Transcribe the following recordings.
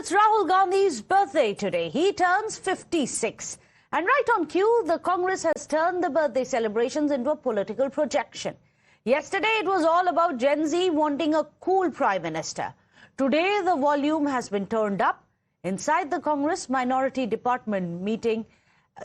it's Rahul Gandhi's birthday today. He turns 56. And right on cue, the Congress has turned the birthday celebrations into a political projection. Yesterday, it was all about Gen Z wanting a cool prime minister. Today, the volume has been turned up. Inside the Congress Minority Department meeting,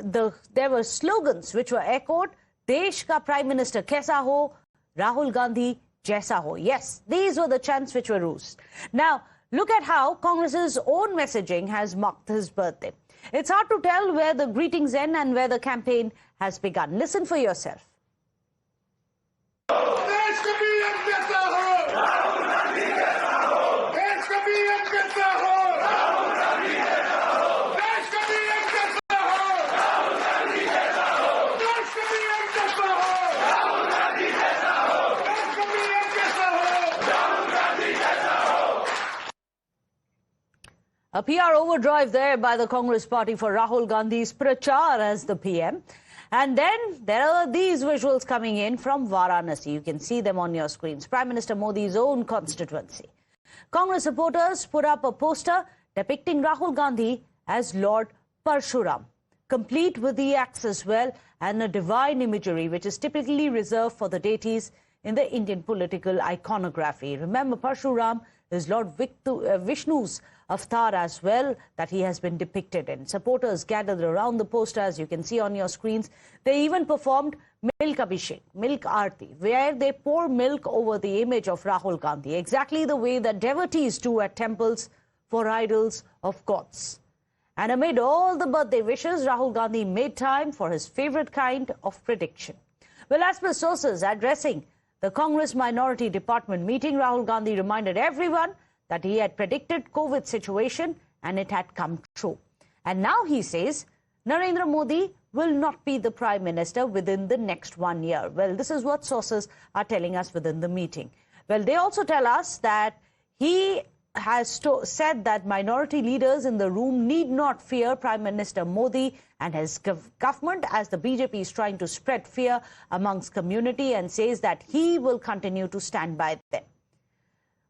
there were slogans which were echoed. Desh ka prime minister kaisa ho, Rahul Gandhi jaisa ho. Yes, these were the chants which were used. Now, look at how Congress's own messaging has marked his birthday. It's hard to tell where the greetings end and where the campaign has begun. Listen for yourself. A PR overdrive there by the Congress party for Rahul Gandhi's prachar as the PM. And then there are these visuals coming in from Varanasi. You can see them on your screens. Prime Minister Modi's own constituency. Congress supporters put up a poster depicting Rahul Gandhi as Lord Parshuram, complete with the axe as well and a divine imagery which is typically reserved for the deities in the Indian political iconography. Remember, Parshuram is Lord Vishnu's avatar as well that he has been depicted in. Supporters gathered around the poster, as you can see on your screens. They even performed milk abhishek, milk aarti, where they pour milk over the image of Rahul Gandhi, exactly the way that devotees do at temples for idols of gods. And amid all the birthday wishes, Rahul Gandhi made time for his favorite kind of prediction. Well, as per sources addressing the Congress Minority Department meeting, Rahul Gandhi reminded everyone that he had predicted COVID situation and it had come true. And now he says Narendra Modi will not be the Prime Minister within the next 1 year. Well, this is what sources are telling us within the meeting. Well, they also tell us that he has said that minority leaders in the room need not fear Prime Minister Modi and his government, as the BJP is trying to spread fear amongst community, and says that he will continue to stand by them.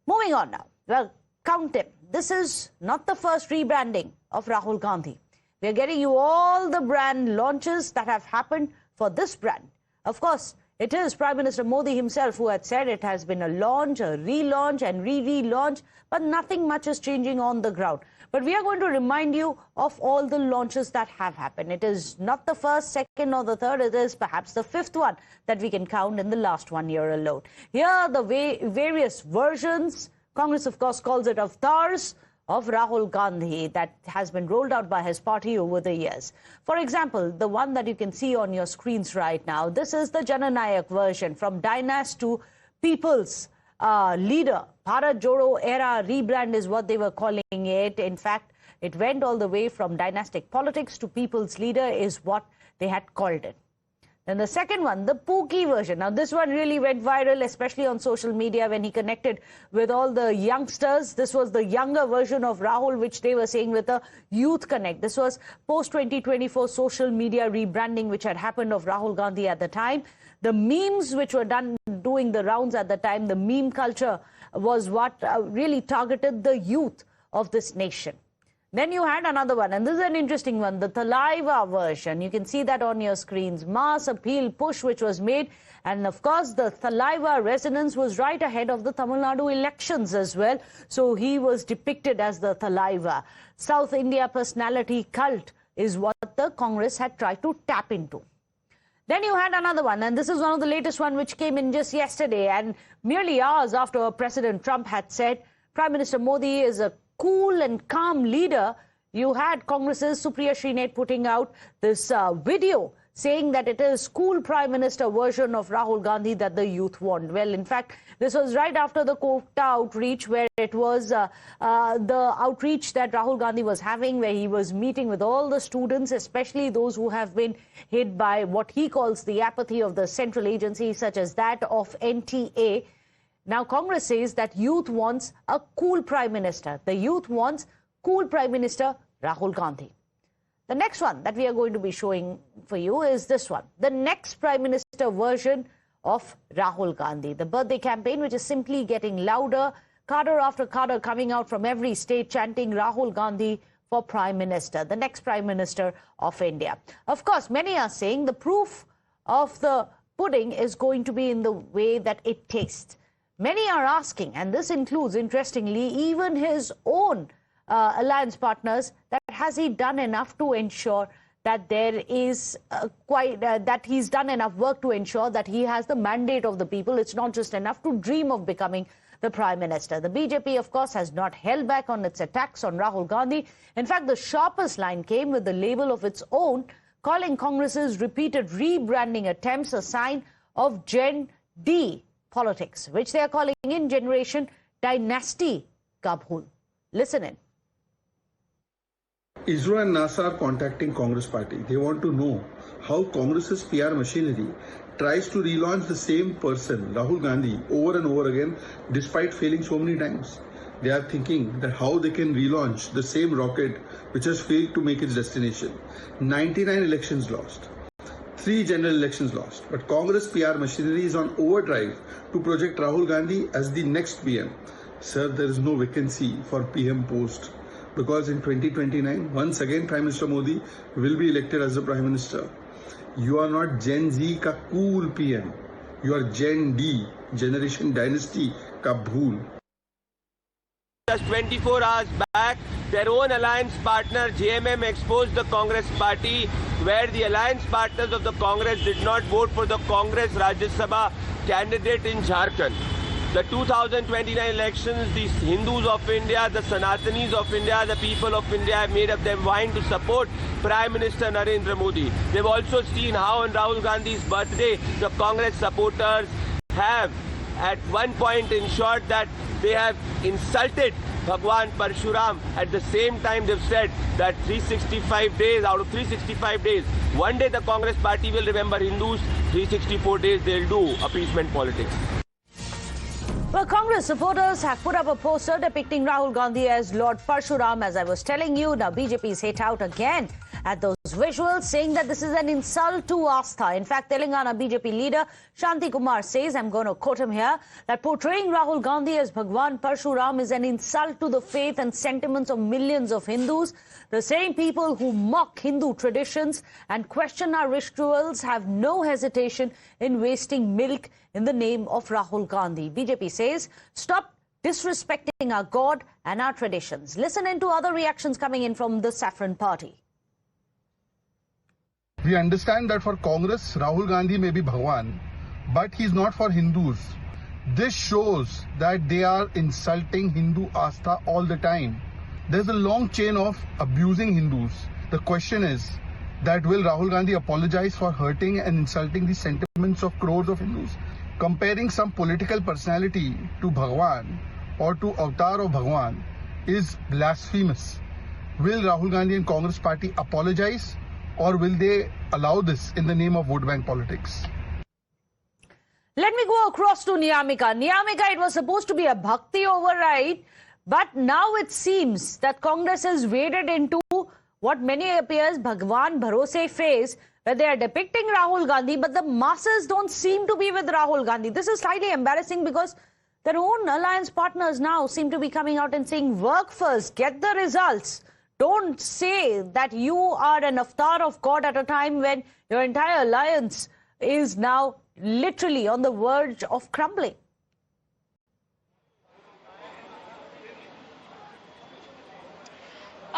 Moving on now. Well, count him. This is not the first rebranding of Rahul Gandhi. We are getting you all the brand launches that have happened for this brand. Of course, it is Prime Minister Modi himself who had said it has been a launch, a relaunch and relaunch, but nothing much is changing on the ground. But we are going to remind you of all the launches that have happened. It is not the first, second or the third. It is perhaps the fifth one that we can count in the last 1 year alone. Here are the various versions. Congress, of course, calls it avatars of Rahul Gandhi that has been rolled out by his party over the years. For example, the one that you can see on your screens right now, this is the Jananayak version, from Dynast to People's Leader. Bharat Jodo era rebrand is what they were calling it. In fact, it went all the way from dynastic politics to People's Leader is what they had called it. Then the second one, the Pookie version. Now, this one really went viral, especially on social media when he connected with all the youngsters. This was the younger version of Rahul, which they were saying with a youth connect. This was post-2024 social media rebranding, which had happened of Rahul Gandhi at the time. The memes which were doing the rounds at the time, the meme culture was what really targeted the youth of this nation. Then you had another one, and this is an interesting one, the Thalaiva version. You can see that on your screens. Mass appeal push which was made. And of course, the Thalaiva resonance was right ahead of the Tamil Nadu elections as well. So he was depicted as the Thalaiva. South India personality cult is what the Congress had tried to tap into. Then you had another one, and this is one of the latest one which came in just yesterday, and merely hours after President Trump had said Prime Minister Modi is a cool and calm leader. You had Congress's Supriya Shrinate putting out this video saying that it is cool Prime Minister version of Rahul Gandhi that the youth want. Well, in fact, this was right after the quota outreach, where it was the outreach that Rahul Gandhi was having, where he was meeting with all the students, especially those who have been hit by what he calls the apathy of the central agencies, such as that of NTA. Now, Congress says that youth wants a cool Prime Minister. The youth wants cool Prime Minister Rahul Gandhi. The next one that we are going to be showing for you is this one, the next Prime Minister version of Rahul Gandhi. The birthday campaign, which is simply getting louder, cadre after cadre coming out from every state chanting Rahul Gandhi for Prime Minister, the next Prime Minister of India. Of course, many are saying the proof of the pudding is going to be in the way that it tastes. Many are asking, and this includes, interestingly, even his own alliance partners, that has he done enough to ensure that there is that he's done enough work to ensure that he has the mandate of the people. It's not just enough to dream of becoming the Prime Minister. The BJP, of course, has not held back on its attacks on Rahul Gandhi. In fact, the sharpest line came with the label of its own, calling Congress's repeated rebranding attempts a sign of Gen D politics, which they are calling in Generation Dynasty ka bhool. Listen in. ISRO and NASA are contacting Congress party. They want to know how Congress's PR machinery tries to relaunch the same person, Rahul Gandhi, over and over again, despite failing so many times. They are thinking that how they can relaunch the same rocket which has failed to make its destination. 99 elections lost, 3 general elections lost, but Congress PR machinery is on overdrive to project Rahul Gandhi as the next PM. Sir, there is no vacancy for PM post, because in 2029, once again Prime Minister Modi will be elected as the Prime Minister. You are not Gen Z ka cool PM. You are Gen D, Generation Dynasty ka bhool. Just 24 hours back, their own alliance partner JMM exposed the Congress party, where the alliance partners of the Congress did not vote for the Congress Rajya Sabha candidate in Jharkhand. The 2029 elections, the Hindus of India, the Sanatanis of India, the people of India have made up their mind to support Prime Minister Narendra Modi. They've also seen how on Rahul Gandhi's birthday, the Congress supporters have at one point ensured that they have insulted Lord Parshuram. At the same time, they've said that 365 days out of 365 days, one day the Congress party will remember Hindus, 364 days they'll do appeasement politics. Well, Congress supporters have put up a poster depicting Rahul Gandhi as Lord Parshuram, as I was telling you. Now, BJP's hit out again at those visuals, saying that this is an insult to Astha. In fact, Telangana BJP leader Shanti Kumar says, I'm going to quote him here, that portraying Rahul Gandhi as Bhagwan Parshuram is an insult to the faith and sentiments of millions of Hindus. The same people who mock Hindu traditions and question our rituals have no hesitation in wasting milk in the name of Rahul Gandhi. BJP says, stop disrespecting our God and our traditions. Listen in to other reactions coming in from the Saffron Party. We understand that for Congress, Rahul Gandhi may be Bhagwan, but he's not for Hindus. This shows that they are insulting Hindu Astha all the time. There's a long chain of abusing Hindus. The question is that will Rahul Gandhi apologize for hurting and insulting the sentiments of crores of Hindus? Comparing some political personality to Bhagwan or to avatar of Bhagwan is blasphemous. Will Rahul Gandhi and Congress party apologize, or will they allow this in the name of vote bank politics? Let me go across to Niyamika. Niyamika, it was supposed to be a Bhakti override, but now it seems that Congress has waded into what many appears Bhagwan Bharose phase, where they are depicting Rahul Gandhi, but the masses don't seem to be with Rahul Gandhi. This is slightly embarrassing because their own alliance partners now seem to be coming out and saying, work first, get the results. Don't say that you are an avatar of God at a time when your entire alliance is now literally on the verge of crumbling.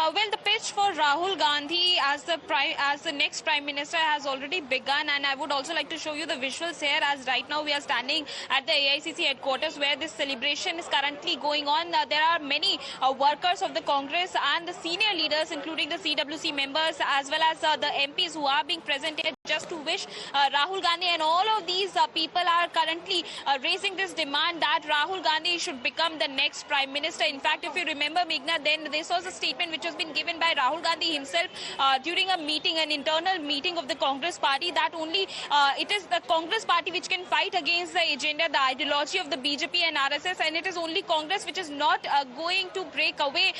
Well, the pitch for Rahul Gandhi as the next Prime Minister has already begun, and I would also like to show you the visuals here, as right now we are standing at the AICC headquarters where this celebration is currently going on. There are many workers of the Congress and the senior leaders, including the CWC members, as well as the MPs who are being present here just to wish Rahul Gandhi, and all of these people are currently raising this demand that Rahul Gandhi should become the next Prime Minister. In fact, if you remember, Meghna, then this was a statement which which has been given by Rahul Gandhi himself during a meeting, an internal meeting of the Congress party, that only it is the Congress party which can fight against the agenda, the ideology of the BJP and RSS, and it is only Congress which is not going to break away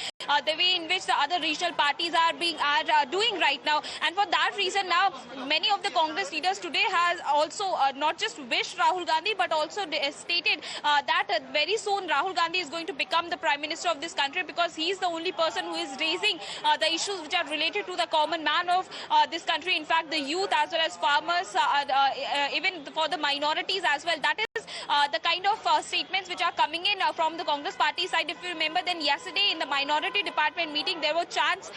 the way in which the other regional parties are doing right now. And for that reason, now many of the Congress leaders today has also not just wished Rahul Gandhi, but also stated that very soon Rahul Gandhi is going to become the Prime Minister of this country, because he is the only person who is raising the issues which are related to the common man of this country. In fact, the youth as well as farmers, even for the minorities as well. That is the kind of statements which are coming in from the Congress party side. If you remember, then yesterday in the minority department meeting, there were chants,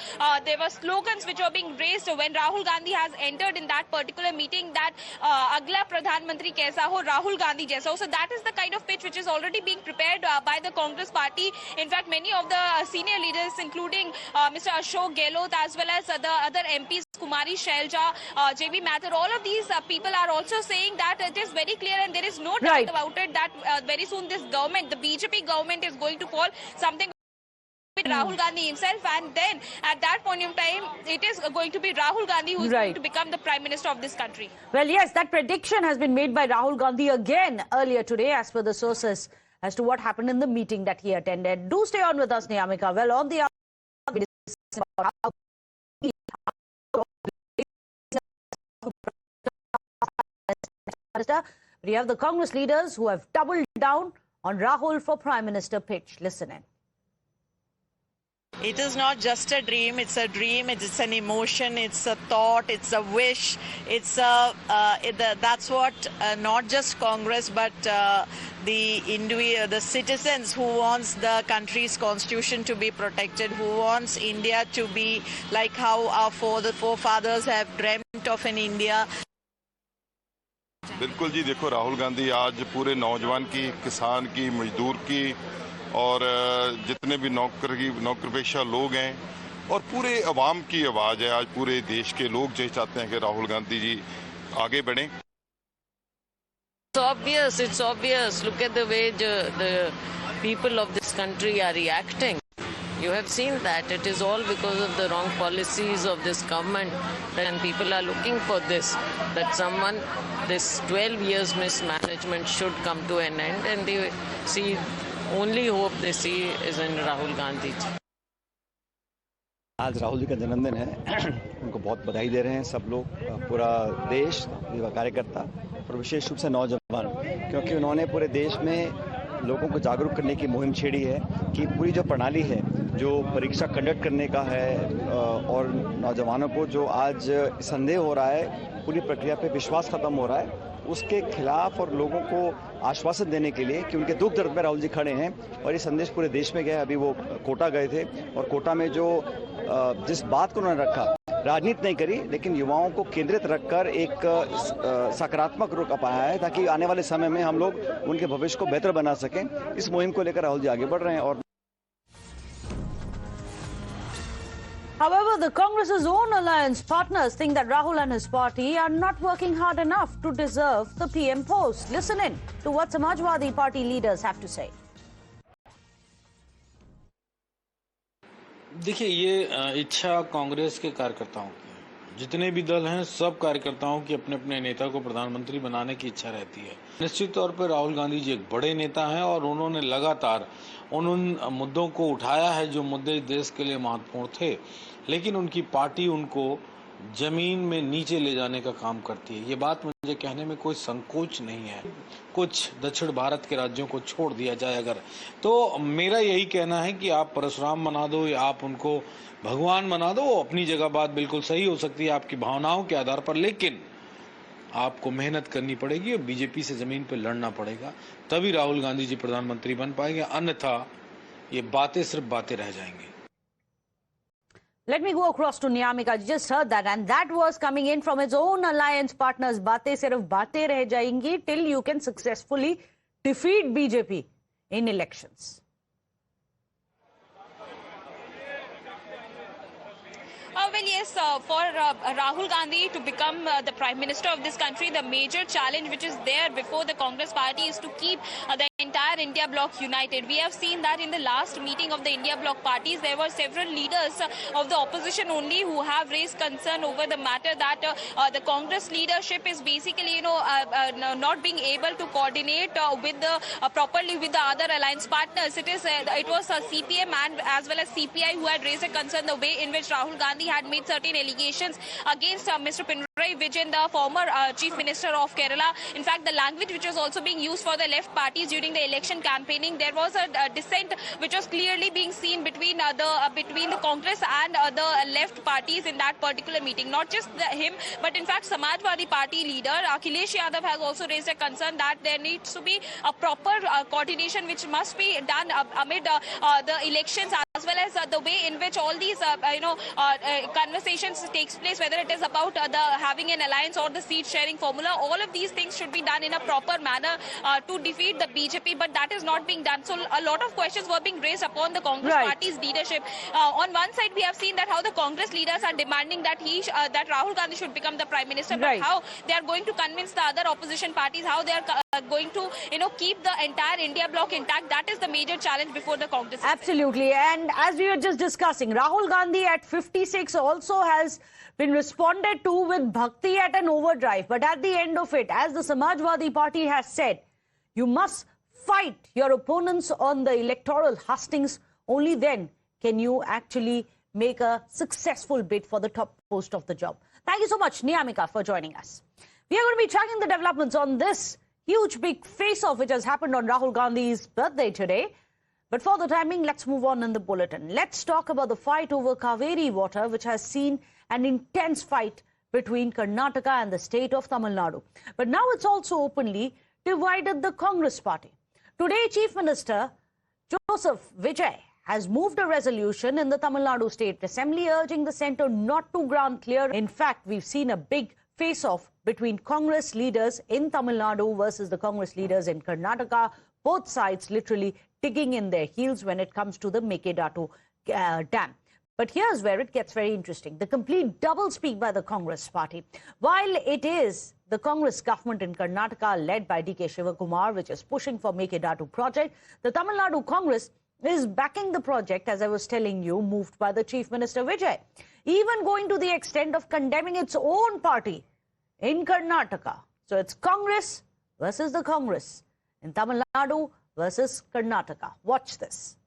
there were slogans which were being raised when Rahul Gandhi has entered in that particular meeting, that Agla Pradhan Mantri kaisa ho, Rahul Gandhi jaisa ho. So that is the kind of pitch which is already being prepared by the Congress party. In fact, many of the senior leaders, including Mr. Ashok Gehlot as well as the other MPs, Kumari Shailja, JB Mathur, all of these people are also saying that it is very clear and there is no doubt about it that very soon this government, the BJP government, is going to fall, something with Rahul Gandhi himself, and then at that point in time it is going to be Rahul Gandhi who is going to become the Prime Minister of this country. Well, yes, that prediction has been made by Rahul Gandhi again earlier today, as per the sources, as to what happened in the meeting that he attended. Do stay on with us, Niyamika. Well, on the we have the Congress leaders who have doubled down on Rahul for Prime Minister pitch. Listen in. It is not just a dream, it's an emotion, it's a thought, it's a wish, it's that's what not just Congress but the citizens who wants the country's constitution to be protected, who wants India to be like how our forefathers have dreamt of an India. बिल्कुल जी, देखो राहुल गांधी आज पूरे नौजवान की, किसान की, मजदूर की और जितने भी नौकर पेशा लोग हैं और पूरे अवाम की आवाज़ है। आज पूरे देश के लोग जो चाहते हैं कि राहुल गांधी जी आगे बढ़ें। It's obvious. Look at the way the people of this country are reacting. You have seen that it is all because of the wrong policies of this government, and people are looking for this, that this 12 years mismanagement should come to an end, and they see, only hope they see is in Rahul Gandhi. आज राहुल जी का जन्मदिन है, उनको बहुत बधाई दे रहे हैं सब लोग, पूरा देश, कार्यकर्ता और विशेष रूप से नौजवान, क्योंकि उन्होंने पूरे देश में लोगों को जागरूक करने की मुहिम छेड़ी है कि पूरी जो प्रणाली है, जो परीक्षा कंडक्ट करने का है और नौजवानों को जो आज संदेह हो रहा है, पूरी प्रक्रिया पे विश्वास खत्म हो रहा है, उसके खिलाफ और लोगों को आश्वासन देने के लिए कि उनके दुख दर्द में राहुल जी खड़े हैं। और ये संदेश पूरे देश में गया। अभी वो कोटा गए थे और कोटा में जो जिस बात को उन्होंने रखा, राजनीति नहीं करी लेकिन युवाओं को केंद्रित रखकर एक सकारात्मक रुख अपनाया है ताकि आने वाले समय में हम लोग उनके भविष्य को बेहतर बना सकें। इस मुहिम को लेकर राहुल जी आगे बढ़ रहे हैं। और However, the Congress's own alliance partners think that Rahul and his party are not working hard enough to deserve the PM post. Listen in to what Samajwadi Party leaders have to say. देखिए, ये इच्छा कांग्रेस के कार्यकर्ताओं की है। जितने भी दल हैं, सब कार्यकर्ताओं की अपने अपने नेता को प्रधानमंत्री बनाने की इच्छा रहती है। निश्चित तौर पर राहुल गांधी जी एक बड़े नेता हैं और उन्होंने लगातार उन मुद्दों को उठाया है जो मुद्दे देश के लिए महत्वपूर्ण थे, लेकिन उनकी पार्टी उनको जमीन में नीचे ले जाने का काम करती है। ये बात मुझे कहने में कोई संकोच नहीं है। कुछ दक्षिण भारत के राज्यों को छोड़ दिया जाए अगर, तो मेरा यही कहना है कि आप परशुराम बना दो या आप उनको भगवान बना दो, अपनी जगह बात बिल्कुल सही हो सकती है आपकी भावनाओं के आधार पर, लेकिन आपको मेहनत करनी पड़ेगी और बीजेपी से जमीन पर लड़ना पड़ेगा, तभी राहुल गांधी जी प्रधानमंत्री बन पाएंगे, अन्यथा ये बातें सिर्फ बातें रह जाएंगी। Let me go across to Niyamika. You just heard that, and that was coming in from its own alliance partners. Baatein sirf baatein reh jayengi till you can successfully defeat BJP in elections. Well, yes, for Rahul Gandhi to become the Prime Minister of this country, the major challenge which is there before the Congress party is to keep the entire India bloc united. We have seen that in the last meeting of the India bloc parties, there were several leaders of the opposition only who have raised concern over the matter that the Congress leadership is basically, not being able to coordinate with the properly with the other alliance partners. It was CPM and as well as CPI who had raised a concern the way in which Rahul Gandhi had made certain allegations against Mr. Pinarayi Vijayan, the former Chief Minister of Kerala. In fact, the language which was also being used for the left parties during the election campaigning, there was a dissent which was clearly being seen between the Congress and the left parties in that particular meeting. Not just him, but in fact, Samajwadi Party leader Akhilesh Yadav has also raised a concern that there needs to be a proper coordination which must be done amid the elections, as well as the way in which all these conversations takes place, whether it is about having an alliance or the seat sharing formula. All of these things should be done in a proper manner to defeat the BJP, but that is not being done. So a lot of questions were being raised upon the Congress party's leadership. On one side, we have seen that how the Congress leaders are demanding that that Rahul Gandhi should become the Prime Minister, but how they are going to convince the other opposition parties, how they are going to keep the entire India bloc intact. That is the major challenge before the Congress. Absolutely. And as we were just discussing, Rahul Gandhi at 56 also has been responded to with Bhakti at an overdrive. But at the end of it, as the Samajwadi Party has said, you must fight your opponents on the electoral hustings. Only then can you actually make a successful bid for the top post of the job. Thank you so much, Niyamika, for joining us. We are going to be tracking the developments on this huge big face-off which has happened on Rahul Gandhi's birthday today. But for the timing, let's move on in the bulletin. Let's talk about the fight over Kaveri water, which has seen an intense fight between Karnataka and the state of Tamil Nadu. But now it's also openly divided the Congress party. Today, Chief Minister Joseph Vijay has moved a resolution in the Tamil Nadu State Assembly urging the centre not to grant clearance. In fact, we've seen a big face-off between Congress leaders in Tamil Nadu versus the Congress leaders in Karnataka. Both sides literally digging in their heels when it comes to the Mekedatu dam. But here's where it gets very interesting. The complete doublespeak by the Congress party. While it is the Congress government in Karnataka led by DK Shivakumar, which is pushing for Mekedatu project, the Tamil Nadu Congress is backing the project, as I was telling you, moved by the Chief Minister Vijay, even going to the extent of condemning its own party in Karnataka. So it's Congress versus the Congress in Tamil Nadu versus Karnataka. Watch this.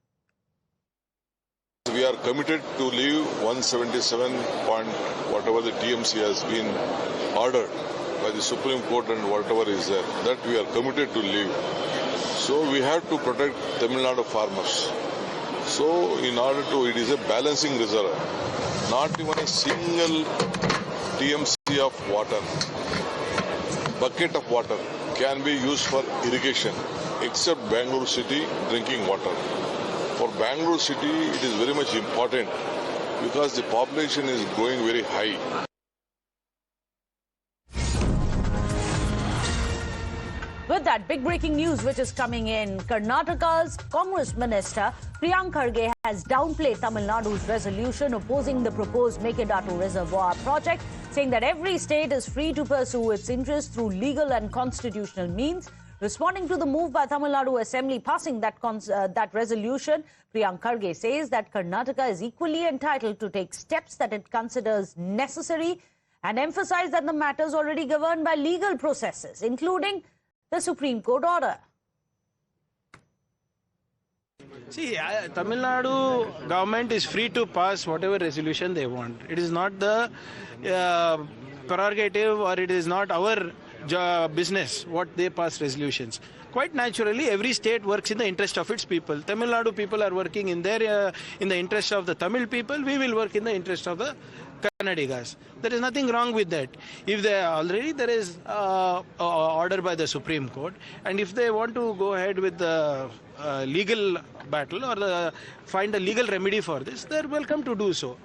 We are committed to leave 177 point whatever the TMC has been ordered by the Supreme Court and whatever is there, that we are committed to leave. So we have to protect Tamil Nadu farmers. So in order to, it is a balancing reserve. Not even a single TMC of water, bucket of water can be used for irrigation except Bangalore City drinking water. For Bangalore City, it is very much important because the population is growing very high. With that, big breaking news which is coming in. Karnataka's Congress Minister Priyank Kharge has downplayed Tamil Nadu's resolution opposing the proposed Mekedatu Reservoir project, saying that every state is free to pursue its interests through legal and constitutional means. Responding to the move by Tamil Nadu Assembly passing that resolution, Priyank Kharge says that Karnataka is equally entitled to take steps that it considers necessary and emphasized that the matter is already governed by legal processes, including the Supreme Court order. See, Tamil Nadu government is free to pass whatever resolution they want. It is not the prerogative, or it is not our business what they pass resolutions. Quite naturally, every state works in the interest of its people. Tamil Nadu people are working in their in the interest of the Tamil people. We will work in the interest of the Kannadigas. There is nothing wrong with that. If they already there is order by the Supreme Court, and if they want to go ahead with the legal battle or find a legal remedy for this, they are welcome to do so.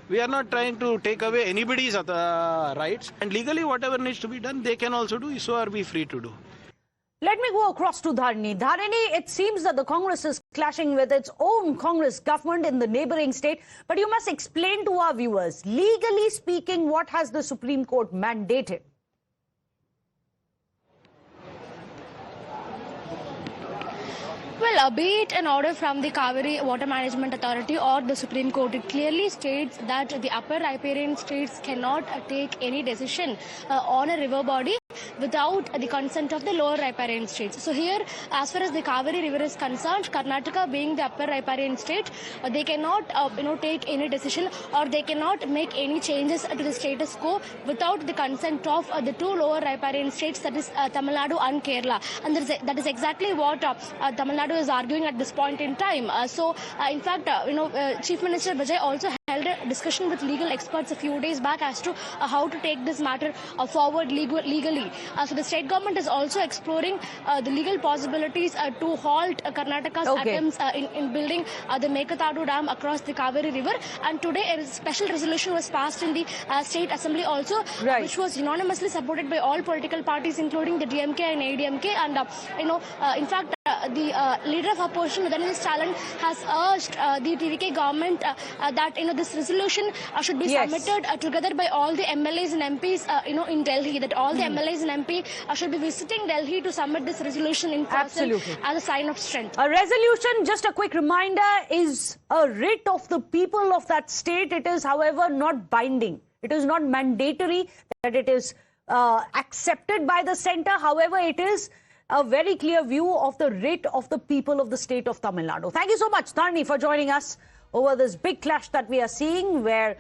We are not trying to take away anybody's rights, and legally whatever needs to be done, they can also do. So are we free to do. Let me go across to Dharani. Dharani, it seems that the Congress is clashing with its own Congress government in the neighboring state. But you must explain to our viewers, legally speaking, what has the Supreme Court mandated? Well, be it an order from the Kaveri Water Management Authority or the Supreme Court, it clearly states that the upper riparian states cannot take any decision on a river body without the consent of the lower riparian states. So here, as far as the Kaveri River is concerned, Karnataka being the upper riparian state, they cannot take any decision, or they cannot make any changes to the status quo without the consent of the two lower riparian states, that is Tamil Nadu and Kerala. And that is exactly what Tamil Nadu is arguing at this point in time. In fact, Chief Minister Vijay also held a discussion with legal experts a few days back as to how to take this matter forward legally. So the state government is also exploring the legal possibilities to halt Karnataka's attempts in building the Mekatadu Dam across the Kaveri River. And today a special resolution was passed in the State Assembly also, which was unanimously supported by all political parties, including the DMK and ADMK. And in fact, the leader of opposition, Udayanidhi Stalin, has urged the TVK government that this resolution should be submitted together by all the MLAs and MPs in Delhi, that all the MLAs and MP should be visiting Delhi to submit this resolution in person as a sign of strength. A resolution, just a quick reminder, is a writ of the people of that state. It is, however, not binding. It is not mandatory that it is accepted by the centre. However, it is a very clear view of the writ of the people of the state of Tamil Nadu. Thank you so much, Dharani, for joining us over this big clash that we are seeing, where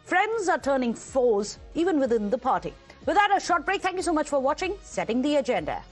friends are turning foes even within the party. With that, a short break. Thank you so much for watching Setting the Agenda.